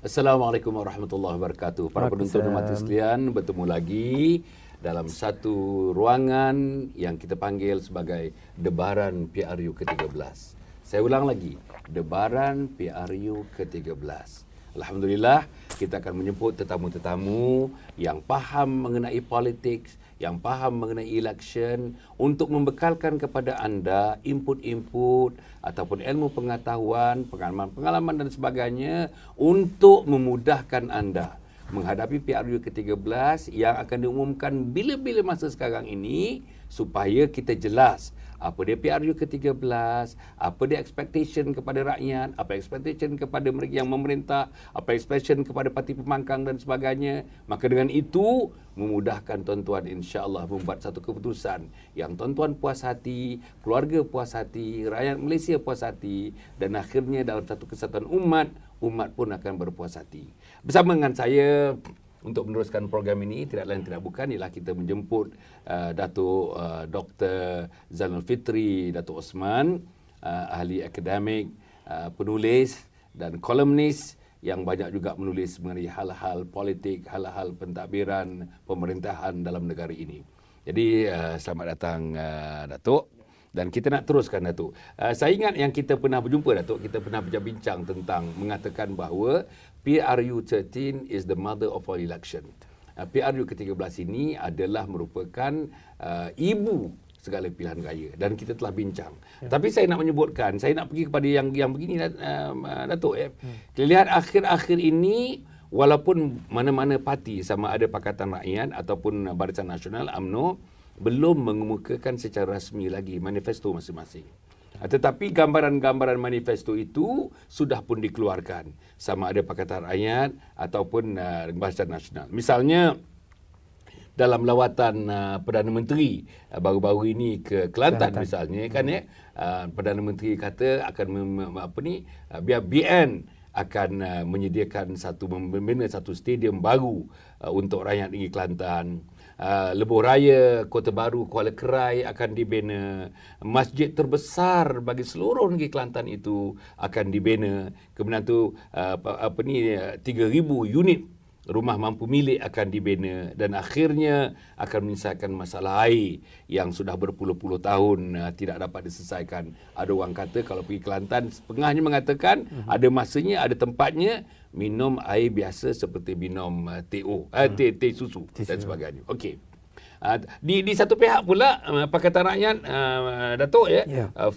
Assalamualaikum warahmatullahi wabarakatuh. Para penonton dan mati sekalian, bertemu lagi dalam satu ruangan yang kita panggil sebagai Debaran PRU ke-13. Saya ulang lagi, Debaran PRU ke-13. Alhamdulillah, kita akan menjemput tetamu-tetamu yang faham mengenai politik, yang faham mengenai election untuk membekalkan kepada anda input-input ataupun ilmu pengetahuan, pengalaman-pengalaman dan sebagainya untuk memudahkan anda menghadapi PRU ke-13 yang akan diumumkan bila-bila masa sekarang ini supaya kita jelas apa dia PRU ke-13, apa dia expectation kepada rakyat, apa expectation kepada mereka yang memerintah, apa expectation kepada parti pembangkang dan sebagainya. Maka dengan itu memudahkan tuan-tuan insya-Allah membuat satu keputusan yang tuan-tuan puas hati, keluarga puas hati, rakyat Malaysia puas hati dan akhirnya dalam satu kesatuan umat pun akan berpuas hati. Bersama dengan saya untuk meneruskan program ini tidak lain tidak bukan ialah kita menjemput Datuk Dr. Zainul Fitri, Datuk Osman, ahli akademik, penulis dan kolumnis yang banyak juga menulis mengenai hal-hal politik, hal-hal pentadbiran pemerintahan dalam negara ini. Jadi selamat datang Datuk. Dan kita nak teruskan Datuk. Saya ingat yang kita pernah berjumpa Datuk, kita pernah berbincang tentang mengatakan bahawa PRU 13 is the mother of all election. PRU ke-13 ini adalah merupakan ibu segala pilihan raya dan kita telah bincang. Ya. Tapi saya nak menyebutkan, saya nak pergi kepada yang begini Datuk ya. Kita lihat akhir-akhir ini walaupun mana-mana parti sama ada Pakatan Rakyat ataupun Barisan Nasional UMNO belum mengemukakan secara rasmi lagi manifesto masing-masing. Tetapi gambaran-gambaran manifesto itu sudah pun dikeluarkan sama ada Pakatan Rakyat ataupun Barisan Nasional. Misalnya dalam lawatan Perdana Menteri baru-baru ini ke Kelantan misalnya kan ya, Perdana Menteri kata akan biar BN akan menyediakan membina satu stadium baru untuk rakyat negeri Kelantan. Lebuh Raya Kota Baru Kuala Kerai akan dibina, masjid terbesar bagi seluruh negeri Kelantan itu akan dibina. Kemudian tu 3,000 unit rumah mampu milik akan dibina dan akhirnya akan menyelesaikan masalah air yang sudah berpuluh-puluh tahun tidak dapat diselesaikan. Ada orang kata kalau pergi Kelantan setengahnya mengatakan ada masanya, ada tempatnya minum air biasa seperti minum teh susu dan sebagainya. Okey. Di satu pihak pula Pakatan Rakyat Datuk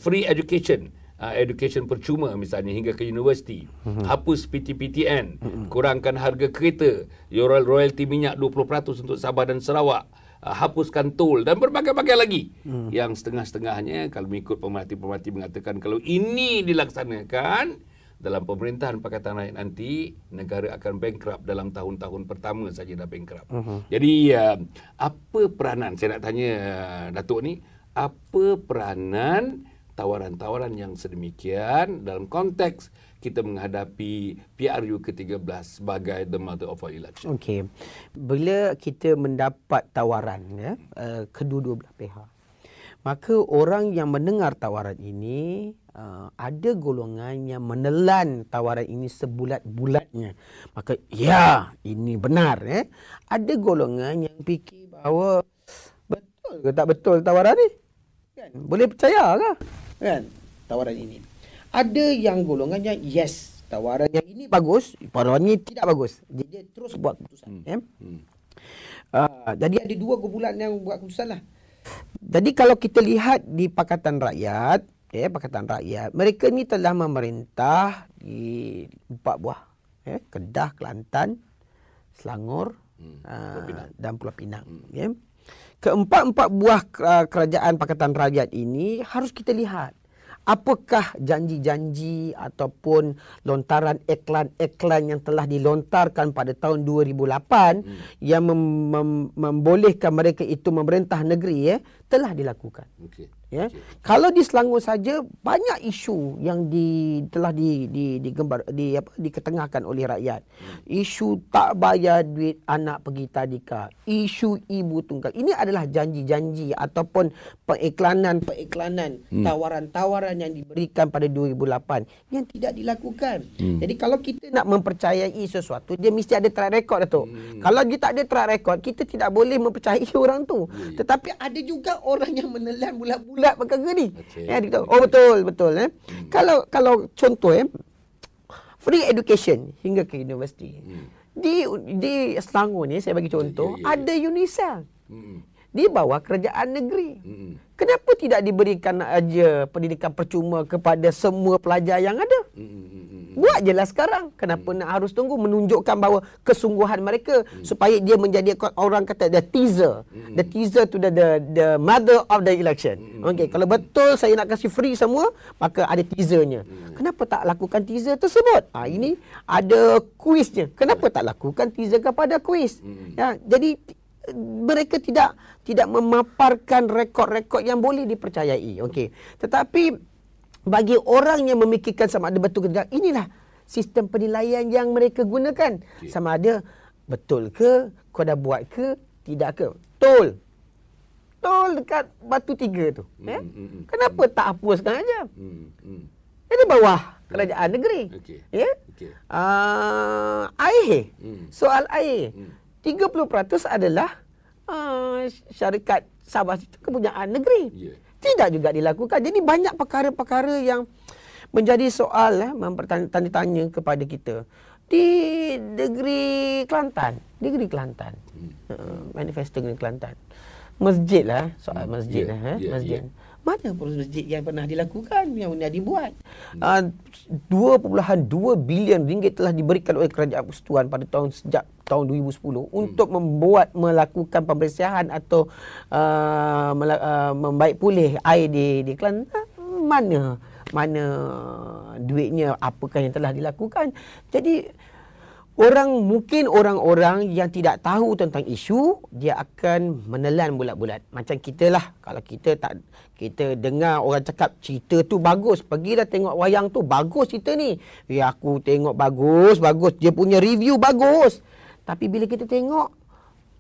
free education, education percuma misalnya hingga ke universiti, hapus PTPTN, kurangkan harga kereta, royalti minyak 20% untuk Sabah dan Sarawak, hapuskan tol dan berbagai-bagai lagi. Yang setengah-setengahnya kalau mengikut pemerhati-pemerhati mengatakan kalau ini dilaksanakan dalam pemerintahan Pakatan Rakyat nanti, negara akan bankrupt dalam tahun-tahun pertama saja dah bankrupt. Jadi, apa peranan, saya nak tanya Datuk ni, apa peranan tawaran-tawaran yang sedemikian dalam konteks kita menghadapi PRU ke-13 sebagai the mother of all election? Okey. Bila kita mendapat tawaran kedua-dua belah pihak, maka orang yang mendengar tawaran ini ada golongan yang menelan tawaran ini sebulat-bulatnya. Maka ya, ini benar. Ada golongan yang fikir bahawa betul ke tak betul tawaran ni? Kan? Boleh percaya ke? Kan? Tawaran ini. Ada yang golongannya yes, tawaran yang ini bagus, tawaran ini tidak bagus. Jadi dia terus buat keputusan. Jadi ada dua kumpulan yang buat keputusan lah. Jadi kalau kita lihat di Pakatan Rakyat, mereka ni telah memerintah di 4 buah, Kedah, Kelantan, Selangor dan Pulau Pinang. Keempat-empat buah kerajaan Pakatan Rakyat ini harus kita lihat apakah janji-janji ataupun lontaran iklan-iklan yang telah dilontarkan pada tahun 2008 yang membolehkan mereka itu memerintah negeri telah dilakukan. Ya. Kalau di Selangor saja banyak isu yang telah diketengahkan oleh rakyat. Isu tak bayar duit anak pergi tadika, isu ibu tunggal. Ini adalah janji-janji ataupun periklanan tawaran-tawaran yang diberikan pada 2008 yang tidak dilakukan. Jadi kalau kita nak mempercayai sesuatu, dia mesti ada track record, Datuk. Kalau dia tak ada track record, kita tidak boleh mempercayai orang tu. Tetapi ada juga orang yang menelan bulat-bulat perkara ni. Ya, betul. Kalau contoh free education hingga ke universiti. Di Selangor ni saya bagi contoh, ada UNICEF. Di bawah kerajaan negeri. Kenapa tidak diberikan aja pendidikan percuma kepada semua pelajar yang ada? Buat je lah sekarang. Kenapa nak harus tunggu, menunjukkan bahawa kesungguhan mereka supaya dia menjadi, orang kata, the teaser. The teaser to the mother of the election. Okey, kalau betul saya nak kasih free semua, maka ada teasernya. Kenapa tak lakukan teaser tersebut? Ini ada kuisnya. Kenapa tak lakukan teaser kepada kuis? Ya, jadi mereka tidak memaparkan rekod-rekod yang boleh dipercayai. Okey. Tetapi bagi orang yang memikirkan sama ada betul ke tidak, inilah sistem penilaian yang mereka gunakan. Sama ada betul ke, kau dah buat ke, tidak ke. Tol dekat Batu Tiga tu. Kenapa tak hapuskan aja? Ini bawah kerajaan negeri. Ya? Air. Soal air. 30% adalah syarikat Sabah itu kepunyaan negeri. Tidak juga dilakukan. Jadi banyak perkara-perkara yang menjadi soal mempertanya-tanya kepada kita. Di negeri Kelantan. Manifesto negeri Kelantan. Masjid lah. Soal masjid lah. Masjid. Mana proses masjid yang pernah dilakukan, yang pernah dibuat? 2.2 bilion ringgit telah diberikan oleh Kerajaan Persekutuan pada sejak tahun 2010 untuk melakukan pembersihan atau membaik pulih air di Kelantan. Mana duitnya, apakah yang telah dilakukan? Jadi mungkin orang-orang yang tidak tahu tentang isu, dia akan menelan bulat-bulat. Macam kita lah. Kalau kita dengar orang cakap cerita tu bagus, pergilah tengok wayang tu, bagus cerita ni. Ya, aku tengok bagus, dia punya review bagus. Tapi bila kita tengok,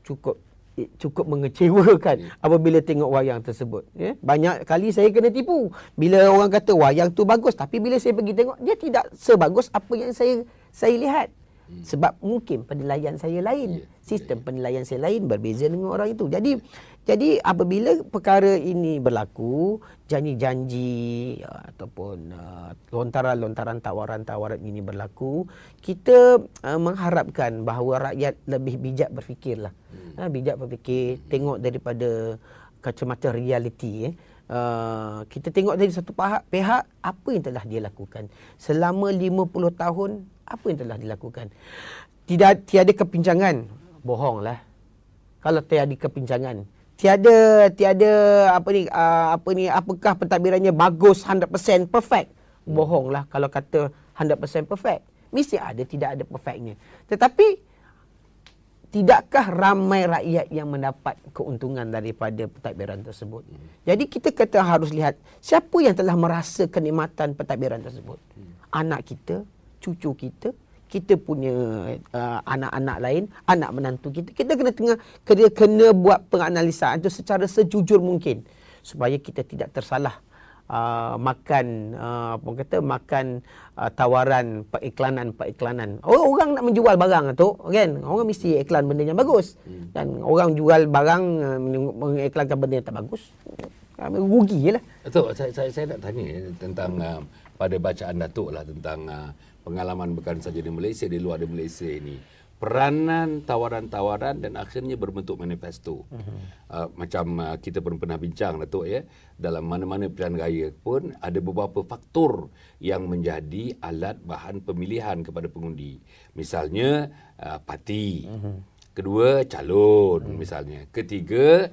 cukup mengecewakan apabila tengok wayang tersebut. Ya? Banyak kali saya kena tipu. Bila orang kata wayang tu bagus, tapi bila saya pergi tengok, dia tidak sebagus apa yang saya lihat. Sebab mungkin penilaian saya lain. Sistem penilaian saya lain, berbeza dengan orang itu. Jadi apabila perkara ini berlaku, janji-janji ataupun lontaran-lontaran tawaran-tawaran ini berlaku, kita mengharapkan bahawa rakyat lebih bijak berfikirlah. Bijak berfikir, tengok daripada kacamata realiti. Kita tengok dari satu pihak apa yang telah dia lakukan selama 50 tahun, apa yang telah dilakukan. Tiada kepincangan, bohonglah. Kalau tiada kepincangan, tiada apakah pentadbirannya bagus 100% perfect, bohonglah kalau kata 100% perfect. Mesti ada, tidak ada perfectnya. Tetapi tidakkah ramai rakyat yang mendapat keuntungan daripada pentadbiran tersebut? Jadi kita harus lihat siapa yang telah merasa kenikmatan pentadbiran tersebut. Anak kita, cucu kita punya anak-anak lain, anak menantu kita. Kita kena buat penganalisaan itu secara sejujur mungkin supaya kita tidak tersalah makan tawaran periklanan. Orang nak menjual barang tu kan, orang mesti iklan benda yang bagus. Dan orang jual barang mengiklankan benda yang tak bagus, rugi jelah. Betul. Saya nak tanya tentang pada bacaan Datuk lah tentang pengalaman bukan saja di Malaysia, di luar di Malaysia ini. Peranan tawaran-tawaran dan akhirnya berbentuk manifesto. Macam kita pun pernah bincang, Datuk, ya, dalam mana-mana pilihan raya pun ada beberapa faktor yang menjadi alat bahan pemilihan kepada pengundi. Misalnya parti. Kedua, calon misalnya. Ketiga,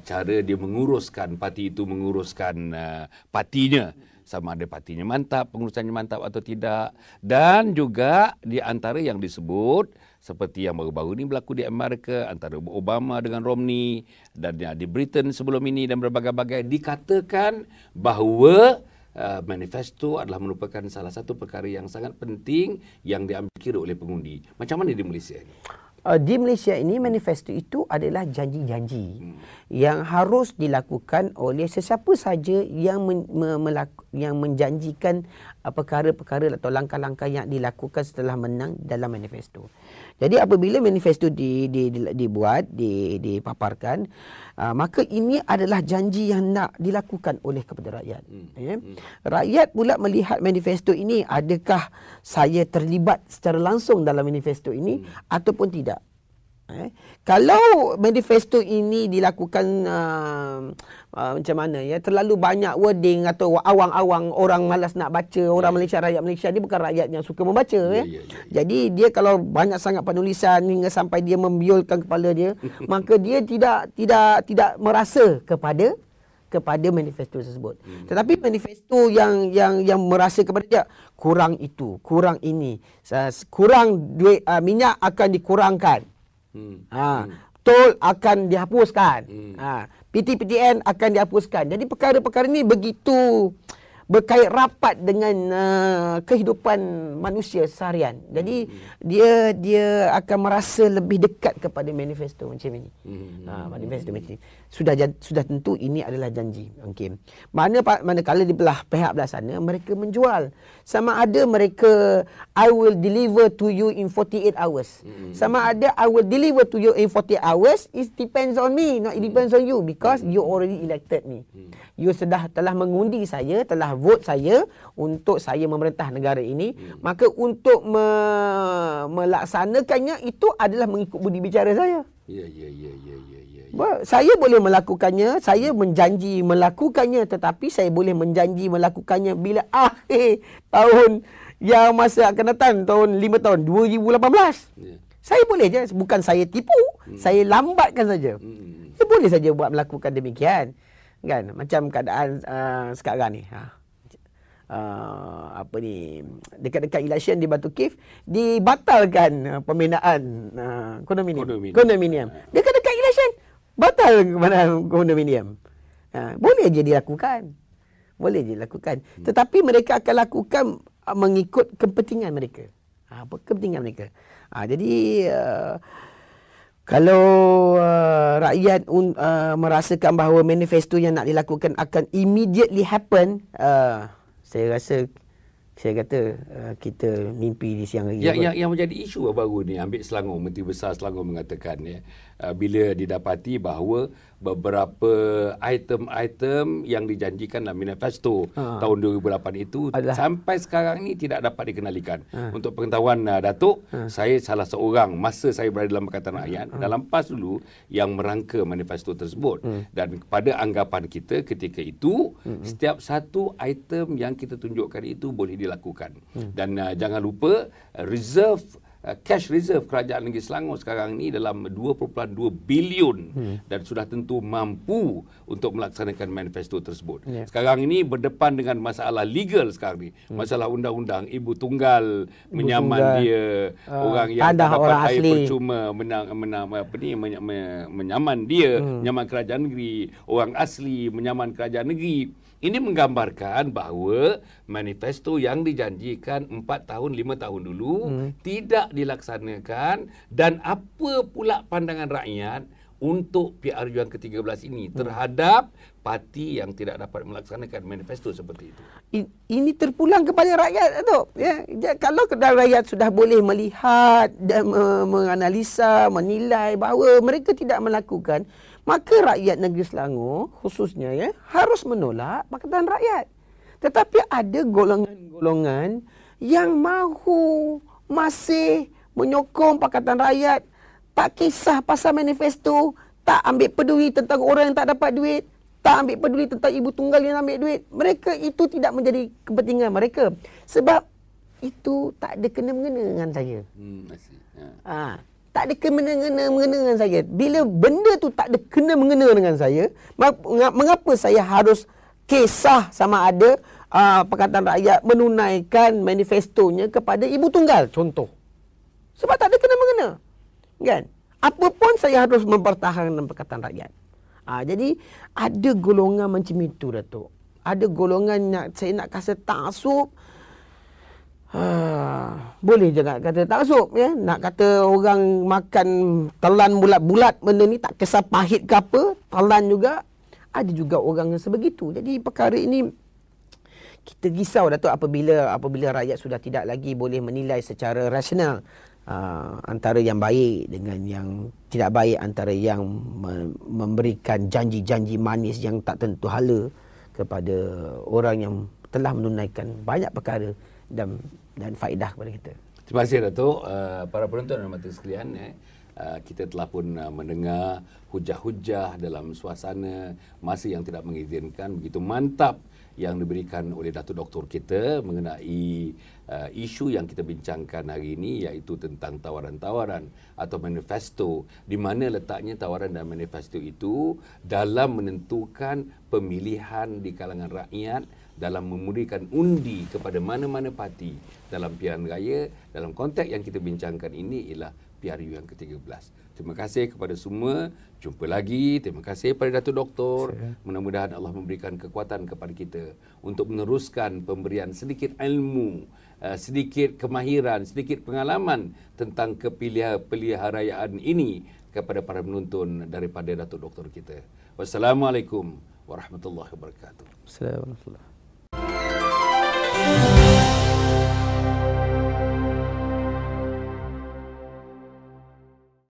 cara dia menguruskan, parti itu menguruskan partinya. sama ada partinya mantap, pengurusannya mantap atau tidak. Dan juga di antara yang disebut seperti yang baru-baru ini berlaku di Amerika antara Obama dengan Romney dan di Britain sebelum ini dan berbagai-bagai, dikatakan bahawa manifesto adalah merupakan salah satu perkara yang sangat penting yang diambil kira oleh pengundi. Macam mana di Malaysia ini? Di Malaysia ini manifesto itu adalah janji-janji yang harus dilakukan oleh sesiapa saja yang yang menjanjikan perkara-perkara atau langkah-langkah yang dilakukan setelah menang dalam manifesto. Jadi apabila manifesto dibuat, dipaparkan, maka ini adalah janji yang nak dilakukan oleh kepada rakyat. Rakyat pula melihat manifesto ini, adakah saya terlibat secara langsung dalam manifesto ini ataupun tidak. Kalau manifesto ini dilakukan macam mana ya, terlalu banyak wording atau awang-awang, orang malas nak baca, orang Malaysia, rakyat Malaysia ni bukan rakyat yang suka membaca Jadi dia kalau banyak sangat penulisan hingga sampai dia membiolkan kepala dia, maka dia tidak merasa kepada manifesto tersebut. Tetapi manifesto yang merasa kepada dia, kurang itu, kurang ini, kurang duit, minyak akan dikurangkan. Tol akan dihapuskan. PTPTN akan dihapuskan. Jadi perkara-perkara ini begitu berkait rapat dengan kehidupan manusia seharian. Jadi dia akan merasa lebih dekat kepada manifesto macam ini. Manifesto macam ini. Sudah tentu ini adalah janji. Okey. Manakala di pihak belah sana mereka menjual, sama ada mereka I will deliver to you in 48 hours. Sama ada I will deliver to you in 48 hours, it depends on me, not it depends on you, because you already elected me. You telah mengundi saya, telah vote saya untuk saya memerintah negara ini. Maka untuk melaksanakannya itu adalah mengikut budi bicara saya. Saya boleh melakukannya, saya menjanji melakukannya, tetapi saya boleh menjanji melakukannya bila akhir tahun yang masa akan datang, tahun 5 tahun 2018. Saya boleh je, bukan saya tipu, saya lambatkan saja. Saya boleh saja buat melakukan demikian. Kan, macam keadaan sekarang ni. Dekat-dekat election di Batu Cave dibatalkan pembinaan kondominium. Dekat-dekat election batal pembinaan kondominium. Boleh je dilakukan. Tetapi mereka akan lakukan mengikut kepentingan mereka. Jadi kalau rakyat merasakan bahawa manifesto yang nak dilakukan akan immediately happen, saya kata kita mimpi di siang hari. Yang menjadi isu baru ni, ambil Selangor, Menteri Besar Selangor mengatakan bila didapati bahawa beberapa item-item yang dijanjikan dalam manifesto tahun 2008 itu sampai sekarang ni tidak dapat dikenalikan. Untuk pengetahuan Datuk, saya salah seorang masa saya berada dalam Pakatan Rakyat dalam PAS dulu yang merangka manifesto tersebut. Dan pada anggapan kita ketika itu, setiap satu item yang kita tunjukkan itu boleh dilakukan. Dan jangan lupa cash reserve Kerajaan Negeri Selangor sekarang ini dalam 2.2 bilion dan sudah tentu mampu untuk melaksanakan manifesto tersebut. Sekarang ini berdepan dengan masalah legal sekarang ni, masalah undang-undang ibu tunggal, menyaman dia, orang yang dapat air percuma, menyaman dia, menyaman kerajaan negeri, orang asli menyaman kerajaan negeri. Ini menggambarkan bahawa manifesto yang dijanjikan 4 tahun, 5 tahun dulu tidak dilaksanakan, dan apa pula pandangan rakyat untuk PRU yang ke-13 ini terhadap parti yang tidak dapat melaksanakan manifesto seperti itu. Ini terpulang kepada rakyat, Datuk. Kalau rakyat sudah boleh melihat dan menganalisa, menilai bahawa mereka tidak melakukan, maka rakyat negeri Selangor khususnya harus menolak Pakatan Rakyat. Tetapi ada golongan-golongan yang mahu masih menyokong Pakatan Rakyat, tak kisah pasal manifesto, tak ambil peduli tentang orang yang tak dapat duit, tak ambil peduli tentang ibu tunggal yang ambil duit. Mereka itu tidak menjadi kepentingan mereka. Sebab itu tak ada kena-mengena dengan saya. Tak ada kena-mengena dengan saya. Bila benda tu tak ada kena-mengena dengan saya, mengapa saya harus kisah sama ada Pakatan Rakyat menunaikan manifestonya kepada ibu tunggal, contoh. Sebab tak ada kena-mengena. Kan? Apa pun saya harus mempertahankan Pakatan Rakyat. Jadi ada golongan macam itu, Datuk. Ada golongan saya nak kata taksub. Boleh je nak kata taksub, ya. Nak kata orang makan telan bulat-bulat benda ni tak kisah pahit ke apa, telan juga. Ada juga orang yang sebegitu. Jadi perkara ini kita risau, Datuk, apabila rakyat sudah tidak lagi boleh menilai secara rasional antara yang baik dengan yang tidak baik, antara yang memberikan janji-janji manis yang tak tentu hala kepada orang yang telah menunaikan banyak perkara dan faedah kepada kita. Terima kasih, Datuk. Para penonton dan mata sekalian, kita telah pun mendengar hujah-hujah dalam suasana masa yang tidak mengizinkan, begitu mantap yang diberikan oleh Datuk Doktor kita mengenai isu yang kita bincangkan hari ini, iaitu tentang tawaran-tawaran atau manifesto, di mana letaknya tawaran dan manifesto itu dalam menentukan pemilihan di kalangan rakyat, dalam memberikan undi kepada mana-mana parti dalam pilihan raya. Dalam konteks yang kita bincangkan ini ialah PRU yang ke-13. Terima kasih kepada semua. Jumpa lagi. Terima kasih kepada Datuk Doktor. Mudah-mudahan Allah memberikan kekuatan kepada kita untuk meneruskan pemberian sedikit ilmu, sedikit kemahiran, sedikit pengalaman tentang kepeliharaan ini kepada para penonton daripada Datuk Doktor kita. Wassalamualaikum warahmatullahi wabarakatuh. Assalamualaikum.